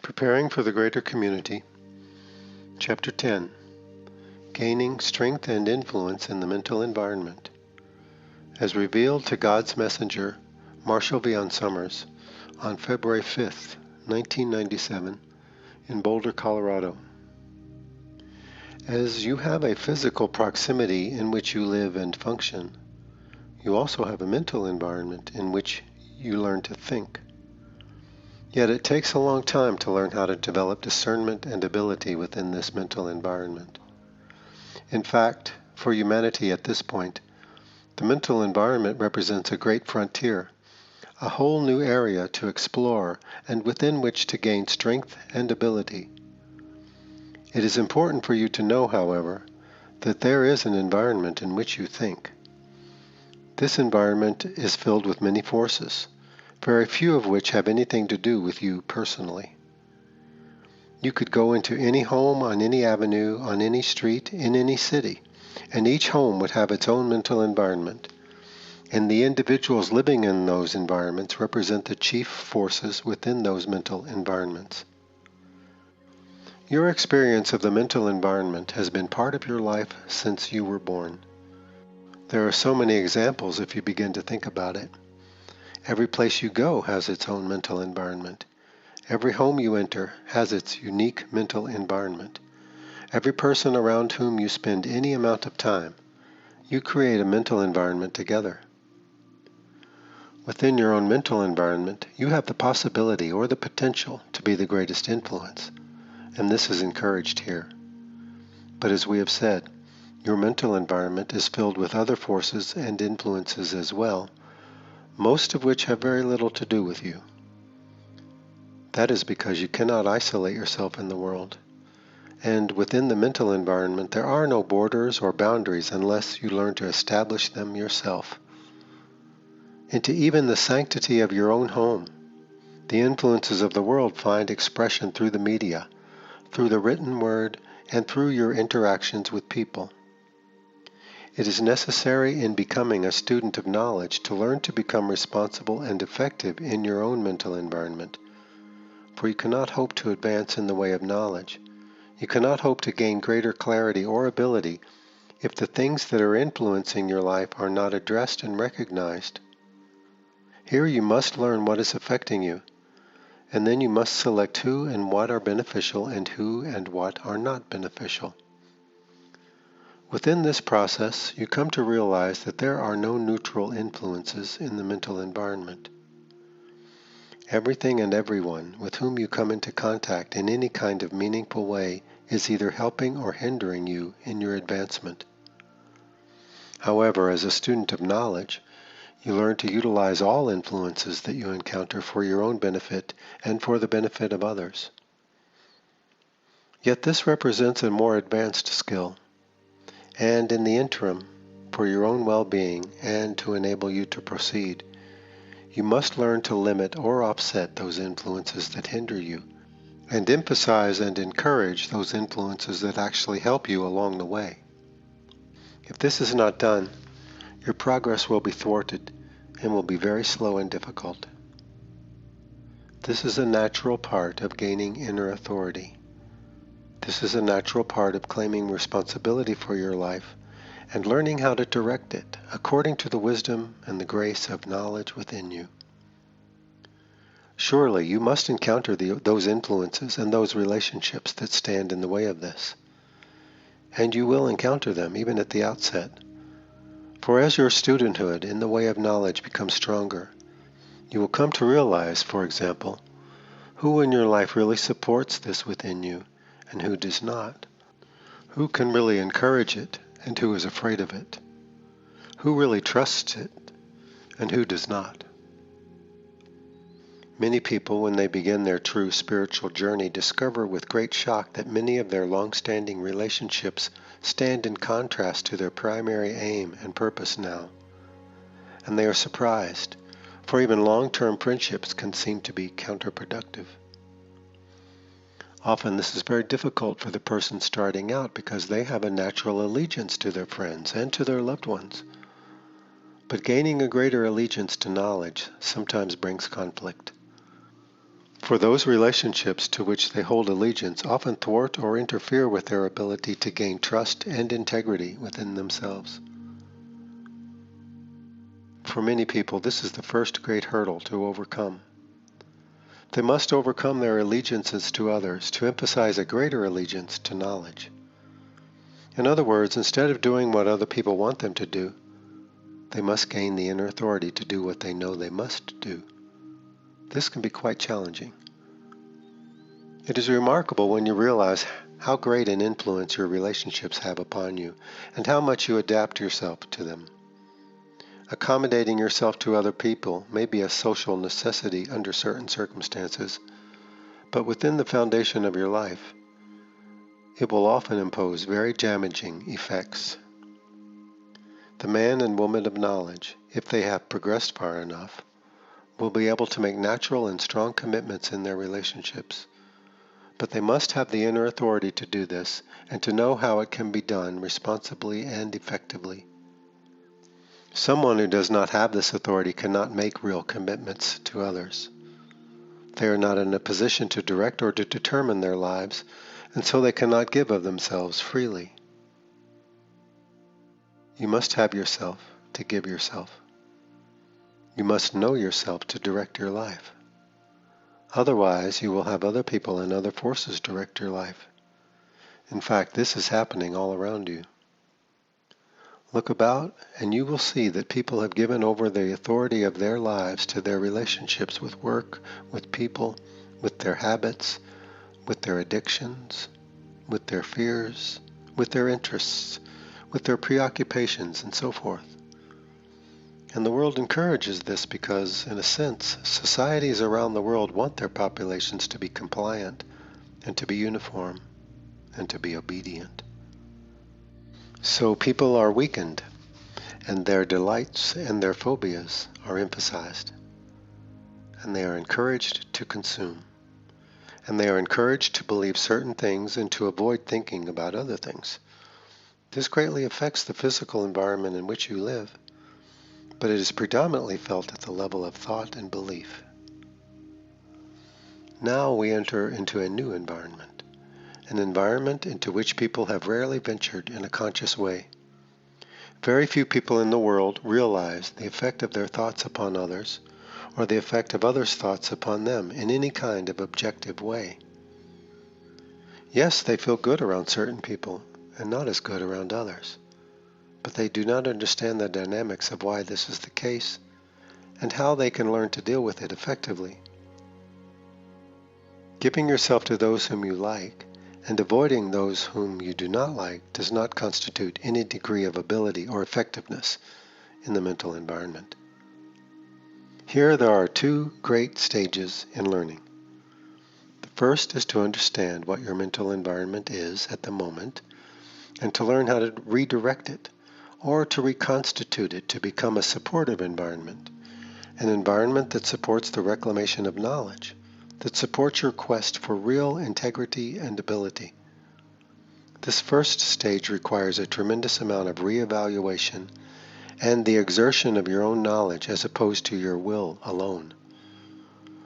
Preparing for the Greater Community, Chapter 10, Gaining Strength and Influence in the Mental Environment, as revealed to God's Messenger, Marshall V. Summers, on February 5, 1997, in Boulder, Colorado. As you have a physical proximity in which you live and function, you also have a mental environment in which you learn to think. Yet it takes a long time to learn how to develop discernment and ability within this mental environment. In fact, for humanity at this point, the mental environment represents a great frontier, a whole new area to explore and within which to gain strength and ability. It is important for you to know, however, that there is an environment in which you think. This environment is filled with many forces, very few of which have anything to do with you personally. You could go into any home on any avenue, on any street, in any city, and each home would have its own mental environment, and the individuals living in those environments represent the chief forces within those mental environments. Your experience of the mental environment has been part of your life since you were born. There are so many examples if you begin to think about it. Every place you go has its own mental environment. Every home you enter has its unique mental environment. Every person around whom you spend any amount of time, you create a mental environment together. Within your own mental environment, you have the possibility or the potential to be the greatest influence, and this is encouraged here. But as we have said, your mental environment is filled with other forces and influences as well, most of which have very little to do with you. That is because you cannot isolate yourself in the world. And within the mental environment, there are no borders or boundaries unless you learn to establish them yourself. Into even the sanctity of your own home, the influences of the world find expression through the media, through the written word, and through your interactions with people. It is necessary in becoming a student of knowledge to learn to become responsible and effective in your own mental environment, for you cannot hope to advance in the way of knowledge. You cannot hope to gain greater clarity or ability if the things that are influencing your life are not addressed and recognized. Here you must learn what is affecting you, and then you must select who and what are beneficial and who and what are not beneficial. Within this process, you come to realize that there are no neutral influences in the mental environment. Everything and everyone with whom you come into contact in any kind of meaningful way is either helping or hindering you in your advancement. However, as a student of knowledge, you learn to utilize all influences that you encounter for your own benefit and for the benefit of others. Yet this represents a more advanced skill. And in the interim, for your own well-being and to enable you to proceed, you must learn to limit or offset those influences that hinder you, and emphasize and encourage those influences that actually help you along the way. If this is not done, your progress will be thwarted and will be very slow and difficult. This is a natural part of gaining inner authority. This is a natural part of claiming responsibility for your life and learning how to direct it according to the wisdom and the grace of knowledge within you. Surely you must encounter those influences and those relationships that stand in the way of this. And you will encounter them even at the outset. For as your studenthood in the way of knowledge becomes stronger, you will come to realize, for example, who in your life really supports this within you and who does not, who can really encourage it and who is afraid of it, who really trusts it and who does not. Many people, when they begin their true spiritual journey, discover with great shock that many of their long-standing relationships stand in contrast to their primary aim and purpose now. And they are surprised, for even long-term friendships can seem to be counterproductive. Often this is very difficult for the person starting out because they have a natural allegiance to their friends and to their loved ones. But gaining a greater allegiance to knowledge sometimes brings conflict. For those relationships to which they hold allegiance often thwart or interfere with their ability to gain trust and integrity within themselves. For many people, this is the first great hurdle to overcome. They must overcome their allegiances to others to emphasize a greater allegiance to knowledge. In other words, instead of doing what other people want them to do, they must gain the inner authority to do what they know they must do. This can be quite challenging. It is remarkable when you realize how great an influence your relationships have upon you and how much you adapt yourself to them. Accommodating yourself to other people may be a social necessity under certain circumstances, but within the foundation of your life, it will often impose very damaging effects. The man and woman of knowledge, if they have progressed far enough, will be able to make natural and strong commitments in their relationships. But they must have the inner authority to do this and to know how it can be done responsibly and effectively. Someone who does not have this authority cannot make real commitments to others. They are not in a position to direct or to determine their lives, and so they cannot give of themselves freely. You must have yourself to give yourself. You must know yourself to direct your life. Otherwise, you will have other people and other forces direct your life. In fact, this is happening all around you. Look about, and you will see that people have given over the authority of their lives to their relationships with work, with people, with their habits, with their addictions, with their fears, with their interests, with their preoccupations, and so forth. And the world encourages this because, in a sense, societies around the world want their populations to be compliant, and to be uniform, and to be obedient. So people are weakened, and their delights and their phobias are emphasized, and they are encouraged to consume, and they are encouraged to believe certain things and to avoid thinking about other things. This greatly affects the physical environment in which you live, but it is predominantly felt at the level of thought and belief. Now we enter into a new environment, an environment into which people have rarely ventured in a conscious way. Very few people in the world realize the effect of their thoughts upon others, or the effect of others' thoughts upon them in any kind of objective way. Yes, they feel good around certain people, and not as good around others, but they do not understand the dynamics of why this is the case, and how they can learn to deal with it effectively. Giving yourself to those whom you like, and avoiding those whom you do not like does not constitute any degree of ability or effectiveness in the mental environment. Here there are two great stages in learning. The first is to understand what your mental environment is at the moment, and to learn how to redirect it, or to reconstitute it to become a supportive environment, an environment that supports the reclamation of knowledge, that supports your quest for real integrity and ability. This first stage requires a tremendous amount of reevaluation and the exertion of your own knowledge as opposed to your will alone.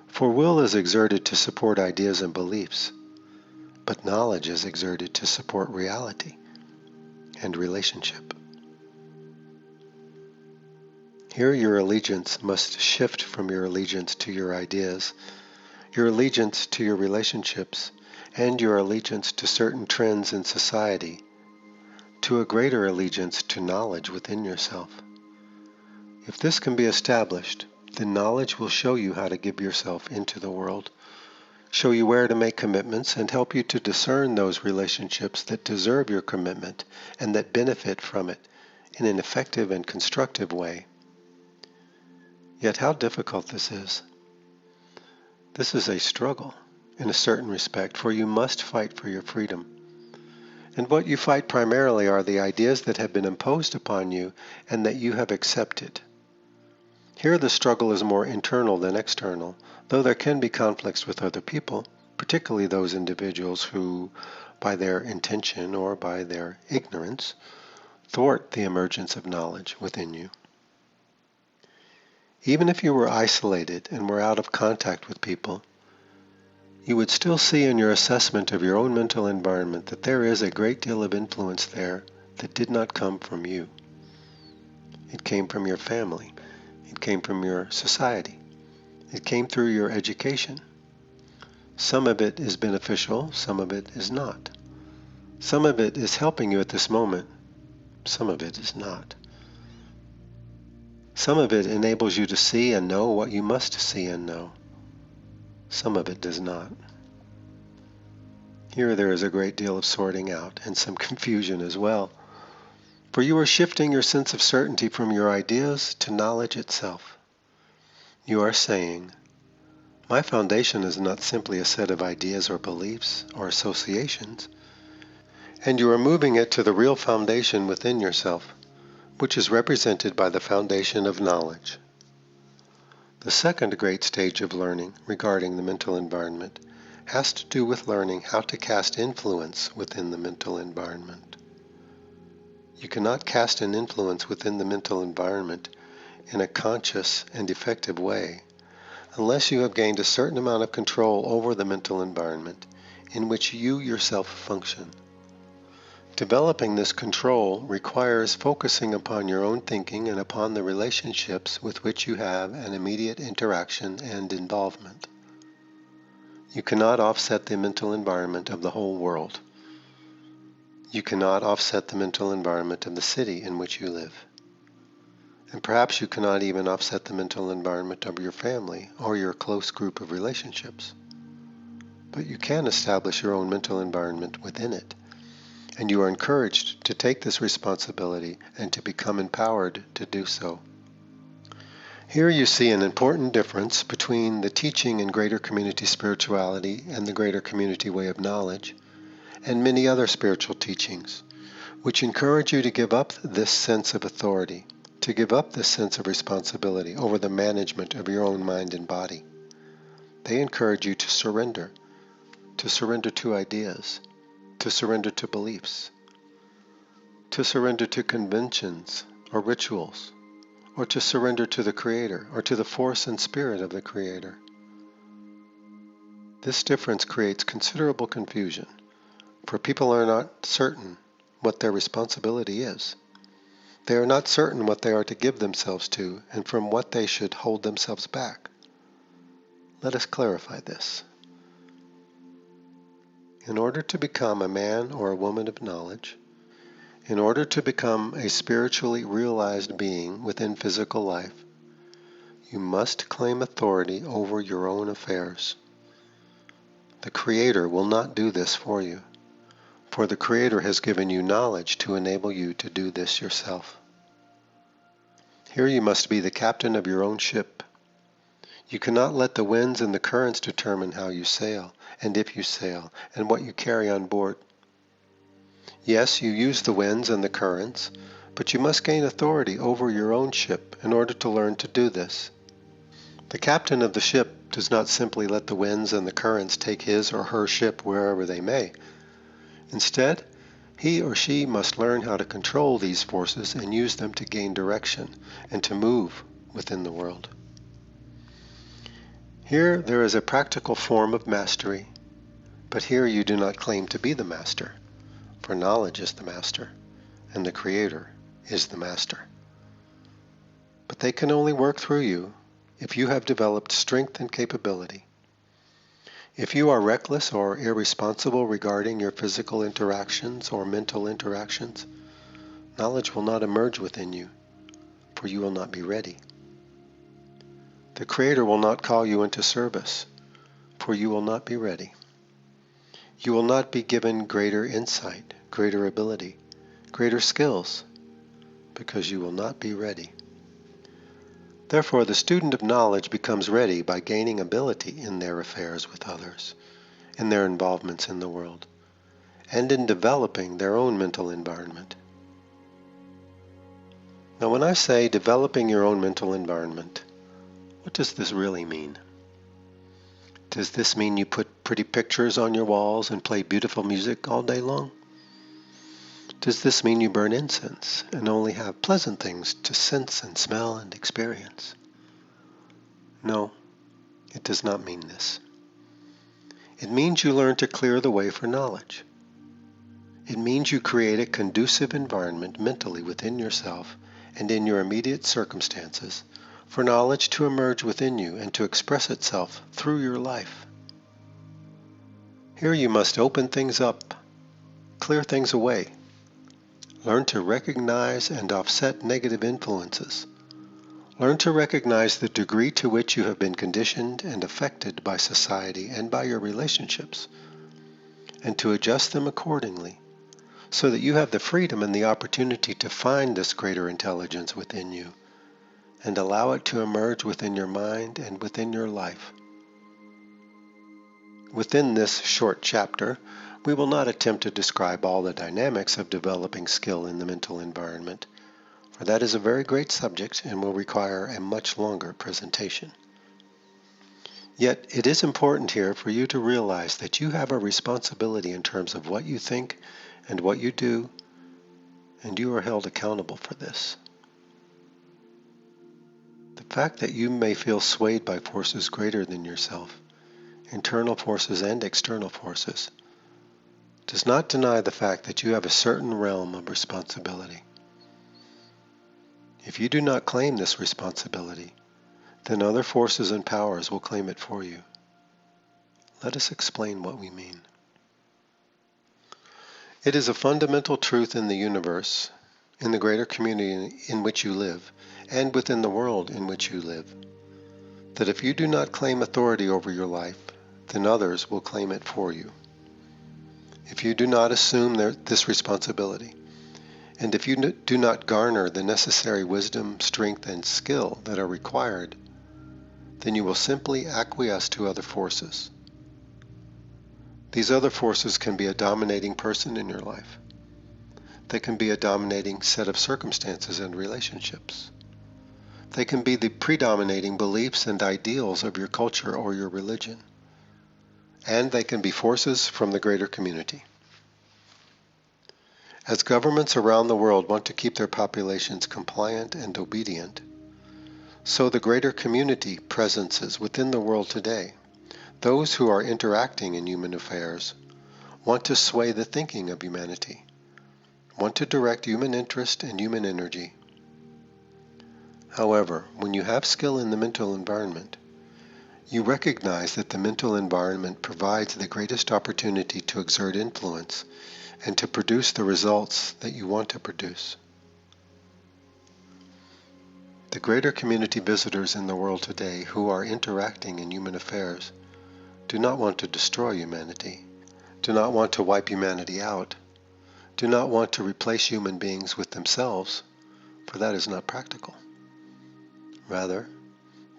For will is exerted to support ideas and beliefs, but knowledge is exerted to support reality and relationship. Here your allegiance must shift from your allegiance to your ideas, your allegiance to your relationships, and your allegiance to certain trends in society, to a greater allegiance to knowledge within yourself. If this can be established, then knowledge will show you how to give yourself into the world, show you where to make commitments, and help you to discern those relationships that deserve your commitment and that benefit from it in an effective and constructive way. Yet how difficult this is. This is a struggle, in a certain respect, for you must fight for your freedom. And what you fight primarily are the ideas that have been imposed upon you and that you have accepted. Here the struggle is more internal than external, though there can be conflicts with other people, particularly those individuals who, by their intention or by their ignorance, thwart the emergence of knowledge within you. Even if you were isolated and were out of contact with people, you would still see in your assessment of your own mental environment that there is a great deal of influence there that did not come from you. It came from your family. It came from your society. It came through your education. Some of it is beneficial, some of it is not. Some of it is helping you at this moment, some of it is not. Some of it enables you to see and know what you must see and know. Some of it does not. Here there is a great deal of sorting out and some confusion as well, for you are shifting your sense of certainty from your ideas to knowledge itself. You are saying, my foundation is not simply a set of ideas or beliefs or associations, and you are moving it to the real foundation within yourself, which is represented by the foundation of knowledge. The second great stage of learning regarding the mental environment has to do with learning how to cast influence within the mental environment. You cannot cast an influence within the mental environment in a conscious and effective way unless you have gained a certain amount of control over the mental environment in which you yourself function. Developing this control requires focusing upon your own thinking and upon the relationships with which you have an immediate interaction and involvement. You cannot offset the mental environment of the whole world. You cannot offset the mental environment of the city in which you live. And perhaps you cannot even offset the mental environment of your family or your close group of relationships. But you can establish your own mental environment within it. And you are encouraged to take this responsibility and to become empowered to do so. Here you see an important difference between the teaching in greater community spirituality and the greater community way of knowledge, and many other spiritual teachings, which encourage you to give up this sense of authority, to give up this sense of responsibility over the management of your own mind and body. They encourage you to surrender to ideas, to surrender to beliefs, to surrender to conventions or rituals, or to surrender to the Creator or to the force and spirit of the Creator. This difference creates considerable confusion, for people are not certain what their responsibility is. They are not certain what they are to give themselves to and from what they should hold themselves back. Let us clarify this. In order to become a man or a woman of knowledge, in order to become a spiritually realized being within physical life, you must claim authority over your own affairs. The Creator will not do this for you, for the Creator has given you knowledge to enable you to do this yourself. Here you must be the captain of your own ship. You cannot let the winds and the currents determine how you sail, and if you sail, and what you carry on board. Yes, you use the winds and the currents, but you must gain authority over your own ship in order to learn to do this. The captain of the ship does not simply let the winds and the currents take his or her ship wherever they may. Instead, he or she must learn how to control these forces and use them to gain direction and to move within the world. Here there is a practical form of mastery, but here you do not claim to be the master, for knowledge is the master, and the Creator is the master. But they can only work through you if you have developed strength and capability. If you are reckless or irresponsible regarding your physical interactions or mental interactions, knowledge will not emerge within you, for you will not be ready. The Creator will not call you into service, for you will not be ready. You will not be given greater insight, greater ability, greater skills, because you will not be ready. Therefore, the student of knowledge becomes ready by gaining ability in their affairs with others, in their involvements in the world, and in developing their own mental environment. Now, when I say developing your own mental environment, what does this really mean? Does this mean you put pretty pictures on your walls and play beautiful music all day long? Does this mean you burn incense and only have pleasant things to sense and smell and experience? No, it does not mean this. It means you learn to clear the way for knowledge. It means you create a conducive environment mentally within yourself and in your immediate circumstances for knowledge to emerge within you and to express itself through your life. Here you must open things up, clear things away, learn to recognize and offset negative influences. Learn to recognize the degree to which you have been conditioned and affected by society and by your relationships, and to adjust them accordingly, so that you have the freedom and the opportunity to find this greater intelligence within you and allow it to emerge within your mind and within your life. Within this short chapter, we will not attempt to describe all the dynamics of developing skill in the mental environment, for that is a very great subject and will require a much longer presentation. Yet it is important here for you to realize that you have a responsibility in terms of what you think and what you do, and you are held accountable for this. The fact that you may feel swayed by forces greater than yourself, internal forces and external forces, does not deny the fact that you have a certain realm of responsibility. If you do not claim this responsibility, then other forces and powers will claim it for you. Let us explain what we mean. It is a fundamental truth in the universe, in the greater community in which you live, and within the world in which you live, that if you do not claim authority over your life, then others will claim it for you. If you do not assume this responsibility, and if you do not garner the necessary wisdom, strength, and skill that are required, then you will simply acquiesce to other forces. These other forces can be a dominating person in your life. They can be a dominating set of circumstances and relationships. They can be the predominating beliefs and ideals of your culture or your religion. And they can be forces from the greater community. As governments around the world want to keep their populations compliant and obedient, so the greater community presences within the world today, those who are interacting in human affairs, want to sway the thinking of humanity, want to direct human interest and human energy. However, when you have skill in the mental environment, you recognize that the mental environment provides the greatest opportunity to exert influence and to produce the results that you want to produce. The greater community visitors in the world today who are interacting in human affairs do not want to destroy humanity, do not want to wipe humanity out, do not want to replace human beings with themselves, for that is not practical. Rather,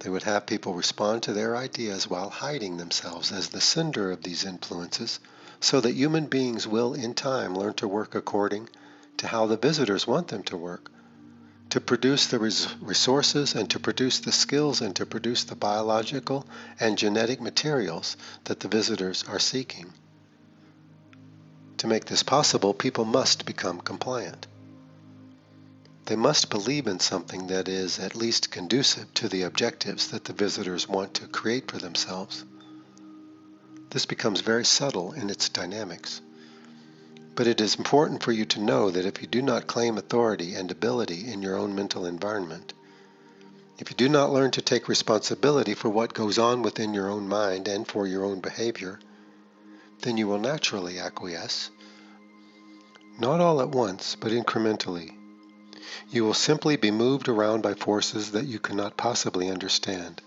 they would have people respond to their ideas while hiding themselves as the sender of these influences, so that human beings will in time learn to work according to how the visitors want them to work, to produce the resources and to produce the skills and to produce the biological and genetic materials that the visitors are seeking. To make this possible, people must become compliant. They must believe in something that is at least conducive to the objectives that the visitors want to create for themselves. This becomes very subtle in its dynamics. But it is important for you to know that if you do not claim authority and ability in your own mental environment, if you do not learn to take responsibility for what goes on within your own mind and for your own behavior, then you will naturally acquiesce, not all at once, but incrementally. You will simply be moved around by forces that you cannot possibly understand.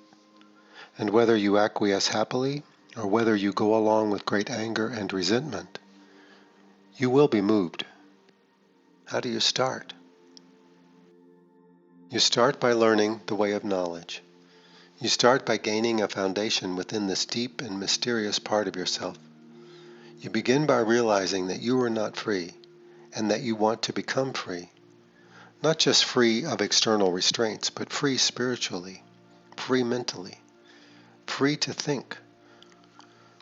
And whether you acquiesce happily, or whether you go along with great anger and resentment, you will be moved. How do you start? You start by learning the way of knowledge. You start by gaining a foundation within this deep and mysterious part of yourself. You begin by realizing that you are not free, and that you want to become free. Not just free of external restraints, but free spiritually, free mentally, free to think,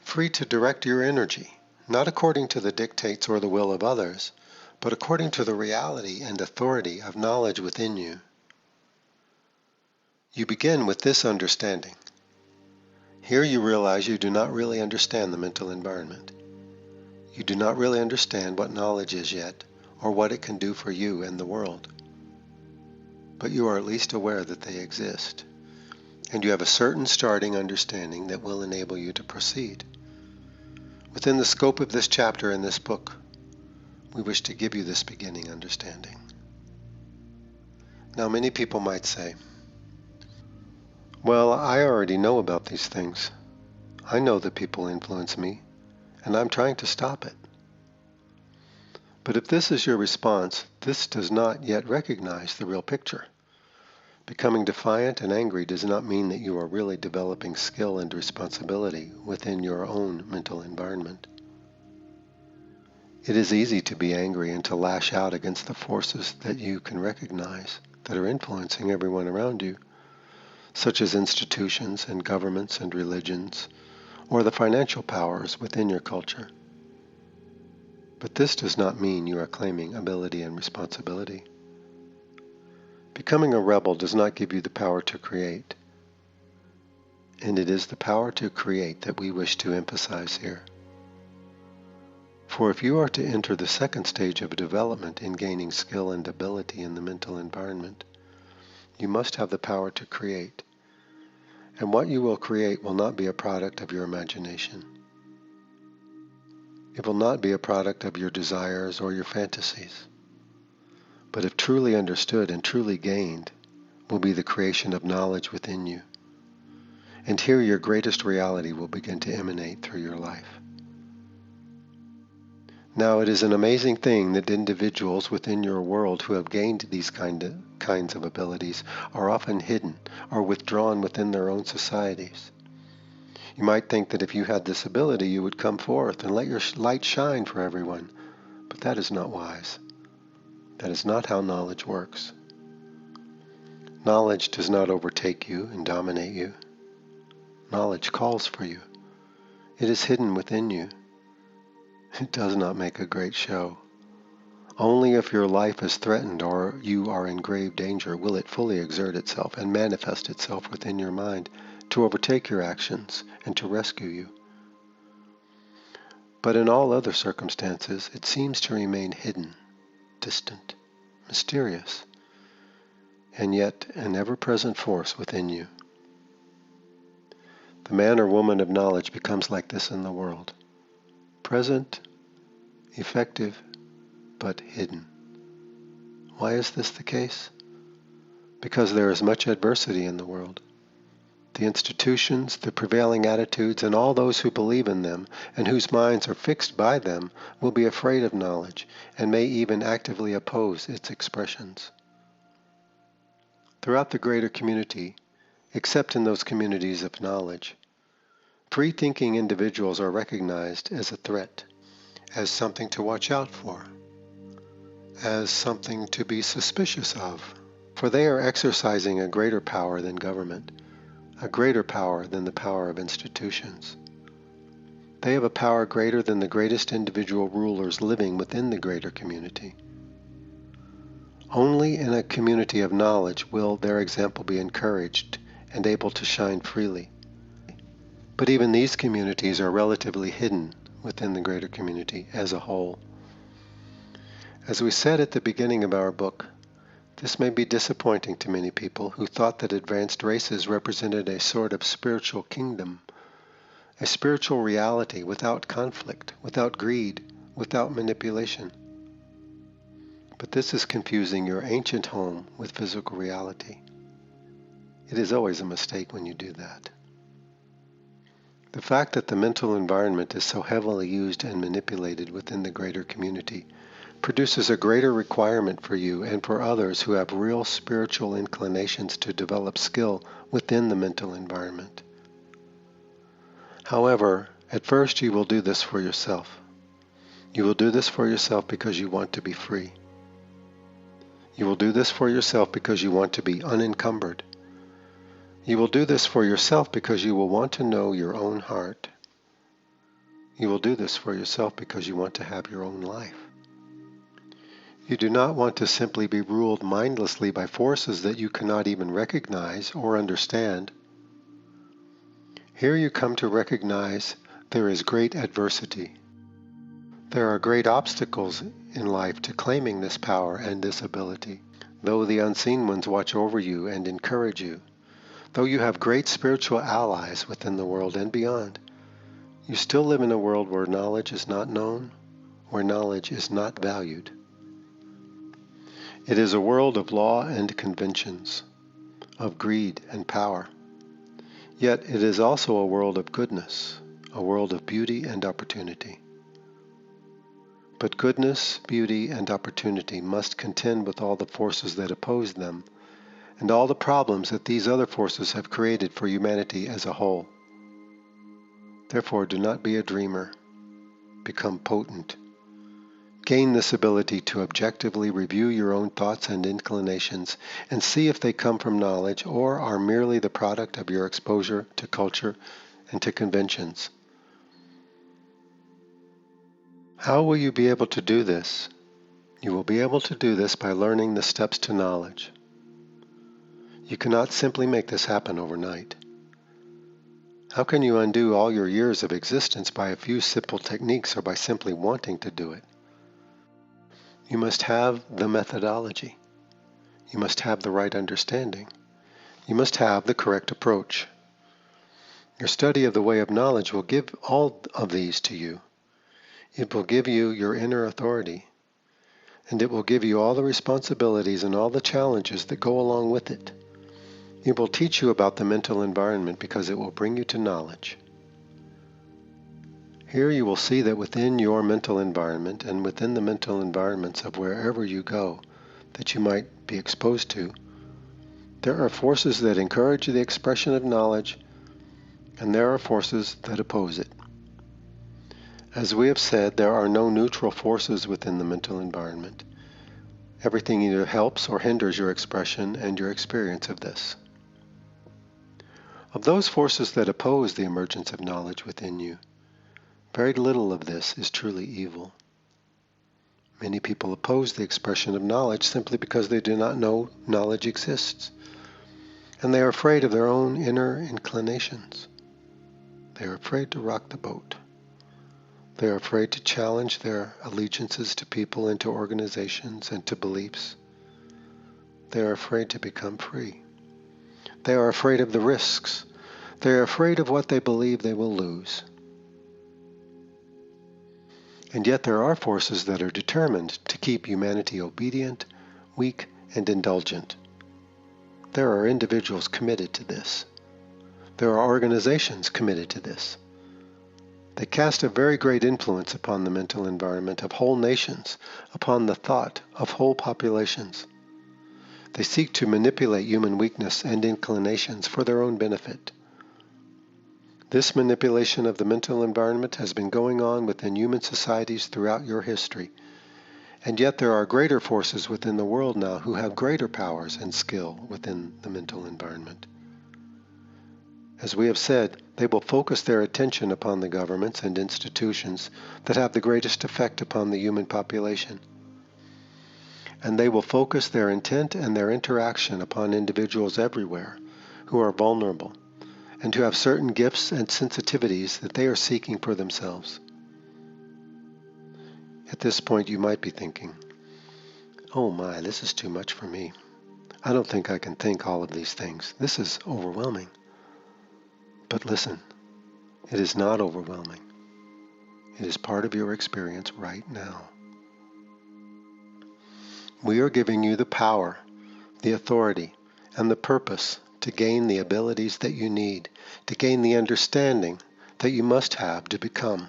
free to direct your energy, not according to the dictates or the will of others, but according to the reality and authority of knowledge within you. You begin with this understanding. Here you realize you do not really understand the mental environment. You do not really understand what knowledge is yet, or what it can do for you and the world. But you are at least aware that they exist, and you have a certain starting understanding that will enable you to proceed. Within the scope of this chapter in this book, we wish to give you this beginning understanding. Now, many people might say, well, I already know about these things. I know that people influence me, and I'm trying to stop it. But if this is your response, this does not yet recognize the real picture. Becoming defiant and angry does not mean that you are really developing skill and responsibility within your own mental environment. It is easy to be angry and to lash out against the forces that you can recognize that are influencing everyone around you, such as institutions and governments and religions, or the financial powers within your culture. But this does not mean you are claiming ability and responsibility. Becoming a rebel does not give you the power to create, and it is the power to create that we wish to emphasize here. For if you are to enter the second stage of development in gaining skill and ability in the mental environment, you must have the power to create, and what you will create will not be a product of your imagination. It will not be a product of your desires or your fantasies, but if truly understood and truly gained, will be the creation of knowledge within you. And here your greatest reality will begin to emanate through your life. Now, it is an amazing thing that individuals within your world who have gained these kinds of abilities are often hidden or withdrawn within their own societies. You might think that if you had this ability, you would come forth and let your light shine for everyone, but that is not wise. That is not how knowledge works. Knowledge does not overtake you and dominate you. Knowledge calls for you. It is hidden within you. It does not make a great show. Only if your life is threatened or you are in grave danger will it fully exert itself and manifest itself within your mind to overtake your actions and to rescue you. But in all other circumstances, it seems to remain hidden, distant, mysterious, and yet an ever-present force within you. The man or woman of knowledge becomes like this in the world, present, effective, but hidden. Why is this the case? Because there is much adversity in the world. The institutions, the prevailing attitudes, and all those who believe in them and whose minds are fixed by them will be afraid of knowledge and may even actively oppose its expressions. Throughout the greater community, except in those communities of knowledge, free-thinking individuals are recognized as a threat, as something to watch out for, as something to be suspicious of, for they are exercising a greater power than government, a greater power than the power of institutions. They have a power greater than the greatest individual rulers living within the greater community. Only in a community of knowledge will their example be encouraged and able to shine freely. But even these communities are relatively hidden within the greater community as a whole. As we said at the beginning of our book, this may be disappointing to many people who thought that advanced races represented a sort of spiritual kingdom, a spiritual reality without conflict, without greed, without manipulation. But this is confusing your ancient home with physical reality. It is always a mistake when you do that. The fact that the mental environment is so heavily used and manipulated within the greater community produces a greater requirement for you and for others who have real spiritual inclinations to develop skill within the mental environment. However, at first you will do this for yourself. You will do this for yourself because you want to be free. You will do this for yourself because you want to be unencumbered. You will do this for yourself because you will want to know your own heart. You will do this for yourself because you want to have your own life. You do not want to simply be ruled mindlessly by forces that you cannot even recognize or understand. Here you come to recognize there is great adversity. There are great obstacles in life to claiming this power and this ability. Though the unseen ones watch over you and encourage you, though you have great spiritual allies within the world and beyond, you still live in a world where knowledge is not known, where knowledge is not valued. It is a world of law and conventions, of greed and power. Yet it is also a world of goodness, a world of beauty and opportunity. But goodness, beauty, and opportunity must contend with all the forces that oppose them, and all the problems that these other forces have created for humanity as a whole. Therefore, do not be a dreamer. Become potent. Gain this ability to objectively review your own thoughts and inclinations and see if they come from knowledge or are merely the product of your exposure to culture and to conventions. How will you be able to do this? You will be able to do this by learning the steps to knowledge. You cannot simply make this happen overnight. How can you undo all your years of existence by a few simple techniques or by simply wanting to do it? You must have the methodology. You must have the right understanding. You must have the correct approach. Your study of the way of knowledge will give all of these to you. It will give you your inner authority, and it will give you all the responsibilities and all the challenges that go along with it. It will teach you about the mental environment because it will bring you to knowledge. Here you will see that within your mental environment and within the mental environments of wherever you go that you might be exposed to, there are forces that encourage the expression of knowledge, and there are forces that oppose it. As we have said, there are no neutral forces within the mental environment. Everything either helps or hinders your expression and your experience of this. Of those forces that oppose the emergence of knowledge within you, very little of this is truly evil. Many people oppose the expression of knowledge simply because they do not know knowledge exists, and they are afraid of their own inner inclinations. They are afraid to rock the boat. They are afraid to challenge their allegiances to people and to organizations and to beliefs. They are afraid to become free. They are afraid of the risks. They are afraid of what they believe they will lose. And yet there are forces that are determined to keep humanity obedient, weak, and indulgent. There are individuals committed to this. There are organizations committed to this. They cast a very great influence upon the mental environment of whole nations, upon the thought of whole populations. They seek to manipulate human weakness and inclinations for their own benefit. This manipulation of the mental environment has been going on within human societies throughout your history, and yet there are greater forces within the world now who have greater powers and skill within the mental environment. As we have said, they will focus their attention upon the governments and institutions that have the greatest effect upon the human population. And they will focus their intent and their interaction upon individuals everywhere who are vulnerable and who have certain gifts and sensitivities that they are seeking for themselves. At this point you might be thinking, oh my, this is too much for me. I don't think I can think all of these things. This is overwhelming. But listen, it is not overwhelming. It is part of your experience right now. We are giving you the power, the authority, and the purpose to gain the abilities that you need, to gain the understanding that you must have to become,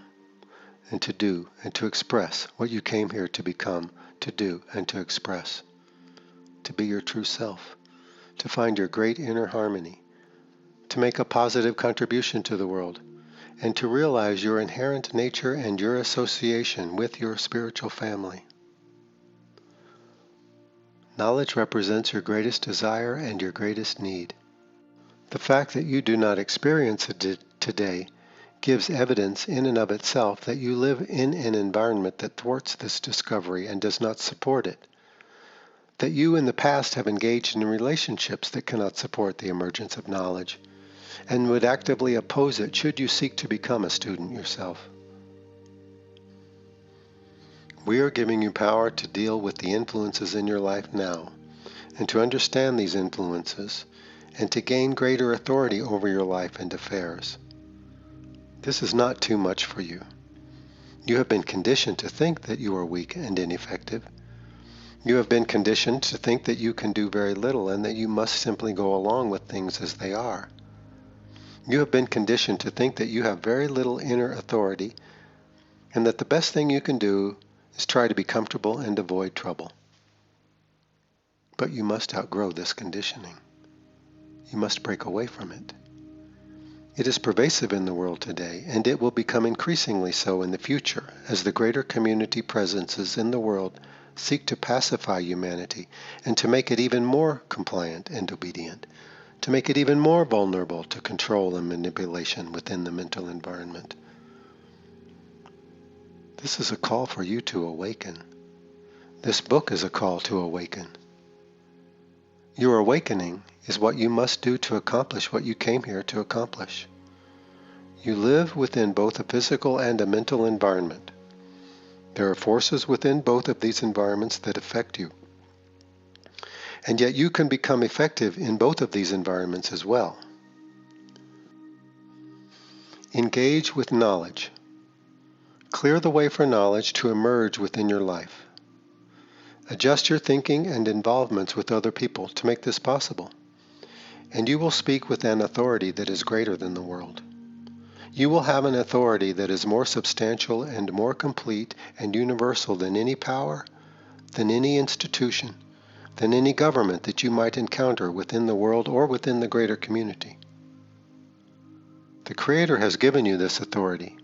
and to do, and to express what you came here to become, to do, and to express, to be your true self, to find your great inner harmony, to make a positive contribution to the world, and to realize your inherent nature and your association with your spiritual family. Knowledge represents your greatest desire and your greatest need. The fact that you do not experience it today gives evidence in and of itself that you live in an environment that thwarts this discovery and does not support it, that you in the past have engaged in relationships that cannot support the emergence of knowledge, and would actively oppose it should you seek to become a student yourself. We are giving you power to deal with the influences in your life now, and to understand these influences, and to gain greater authority over your life and affairs. This is not too much for you. You have been conditioned to think that you are weak and ineffective. You have been conditioned to think that you can do very little and that you must simply go along with things as they are. You have been conditioned to think that you have very little inner authority and that the best thing you can do is try to be comfortable and avoid trouble. But you must outgrow this conditioning. You must break away from it. It is pervasive in the world today, and it will become increasingly so in the future as the greater community presences in the world seek to pacify humanity and to make it even more compliant and obedient, to make it even more vulnerable to control and manipulation within the mental environment. This is a call for you to awaken. This book is a call to awaken. Your awakening is what you must do to accomplish what you came here to accomplish. You live within both a physical and a mental environment. There are forces within both of these environments that affect you. And yet you can become effective in both of these environments as well. Engage with knowledge. Clear the way for knowledge to emerge within your life. Adjust your thinking and involvements with other people to make this possible, and you will speak with an authority that is greater than the world. You will have an authority that is more substantial and more complete and universal than any power, than any institution, than any government that you might encounter within the world or within the greater community. The Creator has given you this authority,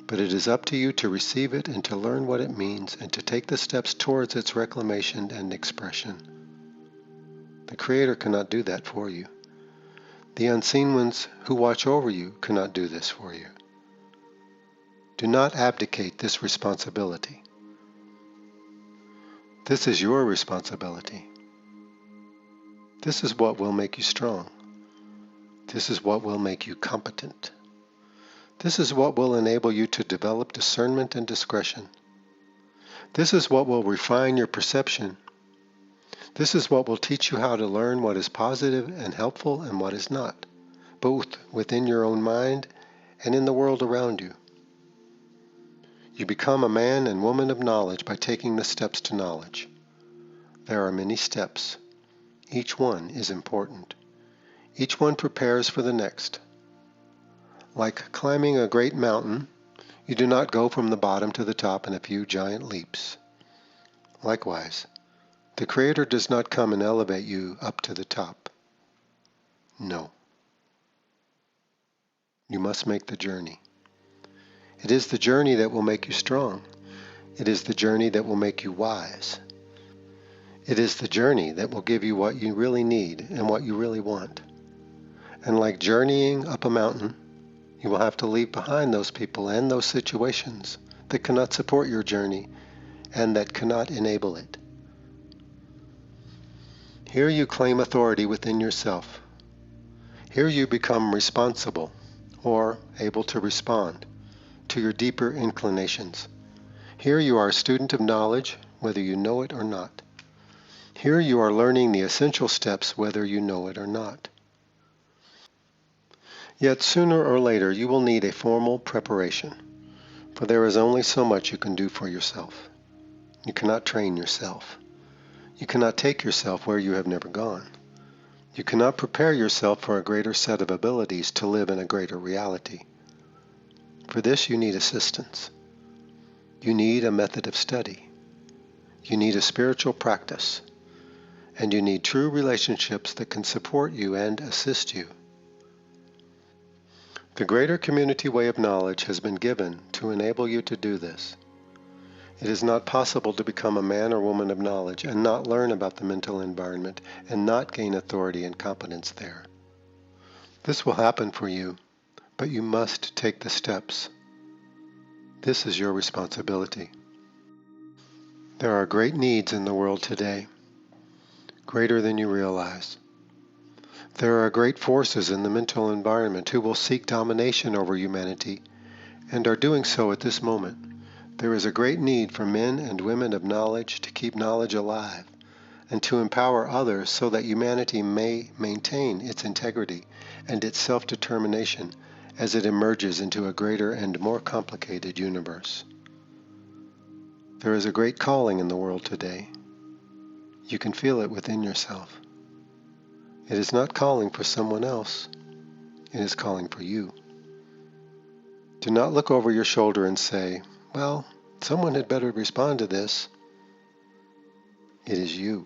but it is up to you to receive it and to learn what it means and to take the steps towards its reclamation and expression. The Creator cannot do that for you. The unseen ones who watch over you cannot do this for you. Do not abdicate this responsibility. This is your responsibility. This is what will make you strong. This is what will make you competent. This is what will enable you to develop discernment and discretion. This is what will refine your perception. This is what will teach you how to learn what is positive and helpful and what is not, both within your own mind and in the world around you. You become a man and woman of knowledge by taking the steps to knowledge. There are many steps. Each one is important. Each one prepares for the next. Like climbing a great mountain, you do not go from the bottom to the top in a few giant leaps. Likewise, the Creator does not come and elevate you up to the top. No. You must make the journey. It is the journey that will make you strong. It is the journey that will make you wise. It is the journey that will give you what you really need and what you really want. And like journeying up a mountain, you will have to leave behind those people and those situations that cannot support your journey and that cannot enable it. Here you claim authority within yourself. Here you become responsible or able to respond to your deeper inclinations. Here you are a student of knowledge, whether you know it or not. Here you are learning the essential steps, whether you know it or not. Yet sooner or later you will need a formal preparation, for there is only so much you can do for yourself. You cannot train yourself. You cannot take yourself where you have never gone. You cannot prepare yourself for a greater set of abilities to live in a greater reality. For this you need assistance. You need a method of study. You need a spiritual practice. And you need true relationships that can support you and assist you. The greater community way of knowledge has been given to enable you to do this. It is not possible to become a man or woman of knowledge and not learn about the mental environment and not gain authority and competence there. This will happen for you, but you must take the steps. This is your responsibility. There are great needs in the world today, greater than you realize. There are great forces in the mental environment who will seek domination over humanity and are doing so at this moment. There is a great need for men and women of knowledge to keep knowledge alive and to empower others so that humanity may maintain its integrity and its self-determination as it emerges into a greater and more complicated universe. There is a great calling in the world today. You can feel it within yourself. It is not calling for someone else. It is calling for you. Do not look over your shoulder and say, well, someone had better respond to this. It is you.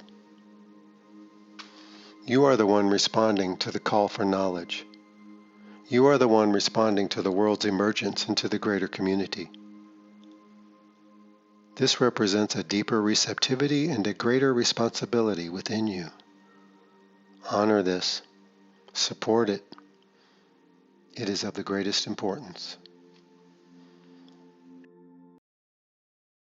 You are the one responding to the call for knowledge. You are the one responding to the world's emergence into the greater community. This represents a deeper receptivity and a greater responsibility within you. Honor this. Support it. It is of the greatest importance.